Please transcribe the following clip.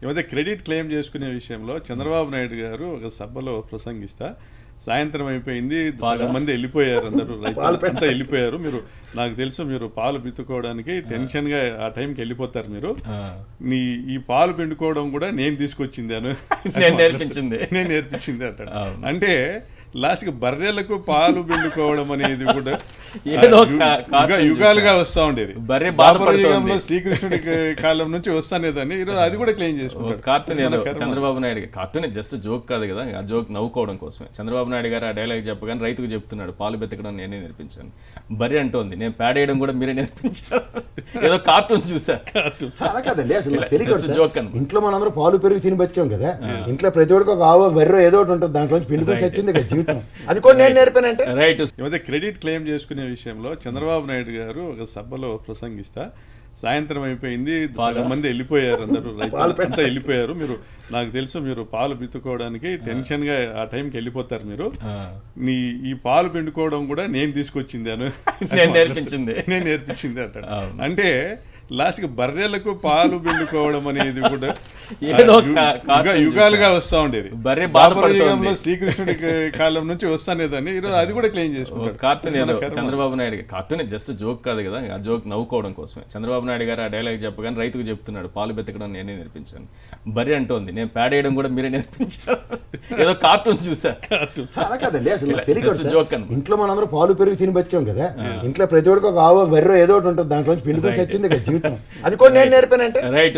ఈ మధ్య credit claim చేసుకునే విషయంలో చంద్రబాబు నాయుడు గారు ఒక సభలో ప్రసంగిస్తా సాయంత్రం అయిపోయింది, సగం మంది వెళ్ళిపోయారు, అందరూ రైతులు అంతా వెళ్ళిపోయారు, మీరు నాకు తెలుసు మీరు పాలు పితుకోవడానికి టెన్షన్గా ఆ టైంకి వెళ్ళిపోతారు, మీరు ఈ పాలు పిండుకోవడం కూడా నేను తీసుకొచ్చింది అని నేను నేర్పించింది అంటాడు. అంటే లాస్ట్కి బర్రెలకు పాలు పిండుకోవడం అనేది కూడా యుగాలుగా వస్తూ ఉండేది. యుగంలో శ్రీకృష్ణుడి కాలం నుంచి వస్తానేదని ఈరోజు అది కూడా క్లెయిమ్ చేసుకుంటారు. Cartoon Chandrababu Naidu cartoon just joke కాదు కదా, ఆ జోక్ నవ్వుకోవడం కోసమే చంద్రబాబు నాయుడు గారు ఆ డైలాగ్ చెప్పగానే రైతుకు చెప్తున్నాడు పాలు బెతకడం నేనే నేర్పించాను, బర్రె అంటోంది నేను పేడేయడం కూడా మీరే నేర్పించారు. ఏదో కార్టూన్ చూసా. అలా కాదండి, అసలు జోక్ అని. ఇంట్లో మనందరూ పాలు పెరుగు తిని బతికాం కదా, ఇంట్లో ప్రతి ఒక్కరికి ఒక ఆవో బర్రె ఏదో ఒకటి ఉంటుంది, దాంట్లో పిండుకొని వచ్చింది కదా జీవితం. అది కూడా నేను నేర్పానంటే రైట్. ఈ మధ్య క్రెడిట్ క్లెయిమ్ చేసుకునే విషయంలో చంద్రబాబు నాయుడు గారు ఒక సభలో ప్రసంగిస్తా సాయంత్రం అయిపోయింది, సగం మంది వెళ్ళిపోయారు, అందరూ రైతులు అంతా వెళ్ళిపోయారు, మీరు నాకు తెలుసు మీరు పాలు పితుకోవడానికి టెన్షన్గా ఆ టైంకి వెళ్ళిపోతారు, మీరు ఈ పాలు పిండుకోవడం కూడా నేను తీసుకొచ్చింది అని నేను నేర్పించింది అంటాడు. అంటే లాస్ట్కి బర్రెలకు పాలు పిండుకోవడం అనేది కూడా యుగాలుగా వస్తూ ఉండేది. యుగంలో శ్రీకృష్ణుడి కాలం నుంచి వస్తానేదని ఈరోజు అది కూడా క్లెయిమ్ చేసుకుంటారు. Cartoon Chandrababu Naidu cartoon just joke కాదు కదా, ఆ జోక్ నవ్వుకోవడం కోసమే చంద్రబాబు నాయుడు గారు ఆ డైలాగ్ చెప్పగానే రైతుకు చెప్తున్నాడు పాలు బెతకడం నేనే నేర్పించాను, బర్రె అంటోంది నేను పేడేయడం కూడా మీరే నేర్పించారు. ఏదో కార్టూన్ చూసా. అలా కాదండి, అసలు జోక్ అని. ఇంట్లో మనందరూ పాలు పెరుగు తిని బతికాం కదా, ఇంట్లో ప్రతి ఒక్కరికి ఒక ఆవో బర్రె ఏదో ఒకటి ఉంటుంది, దాంట్లో పిండుకొని వచ్చింది కదా జీవితం. అది కూడా నేను నేర్పానంటే రైట్.